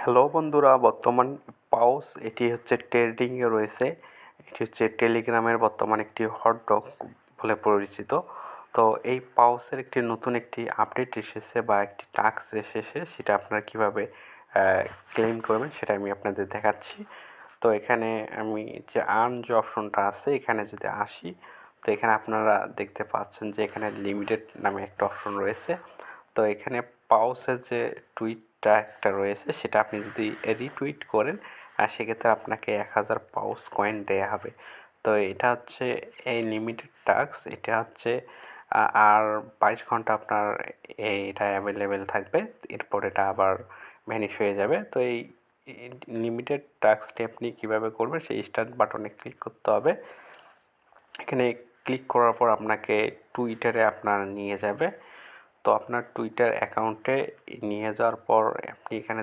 Hello বন্ধুরা, বর্তমান পাউস এটি হচ্ছে ট্রেন্ডিংয়ে রয়েছে। এটি হচ্ছে টেলিগ্রামের বর্তমান একটি হট ডগ বলে পরিচিত। তো এই পাউসের একটি নতুন একটি আপডেট এসেছে বা একটি টাস্ক এসেছে, সেটা আপনারা কীভাবে ক্লেম করবেন সেটা আমি আপনাদের দেখাচ্ছি। তো এখানে আমি যে আর্ন যে অপশনটা আছে এখানে যদি আসি, তো এখানে আপনারা দেখতে পাচ্ছেন যে এখানে লিমিটেড নামে একটা অপশন রয়েছে। তো এখানে পাউসের যে টুইটটা একটা রয়েছে সেটা আপনি যদি রিটুইট করেন সেক্ষেত্রে আপনাকে 1000 পাউস কয়েন দেয়া হবে। তো এটা হচ্ছে এই লিমিটেড টাস্ক, এটা হচ্ছে আর 22 ঘন্টা আপনার এটা অ্যাভেলেবেল থাকবে, এরপর এটা আবার ভ্যানিশ হয়ে যাবে। তো এই লিমিটেড টাস্কটি আপনি কীভাবে করবেন, সেই স্টার্ট বাটনে ক্লিক করতে হবে। এখানে ক্লিক করার পর আপনাকে টুইটারে আপনার নিয়ে যাবে। তো আপনার টুইটার অ্যাকাউন্টে নিয়ে যাওয়ার পর আপনি এখানে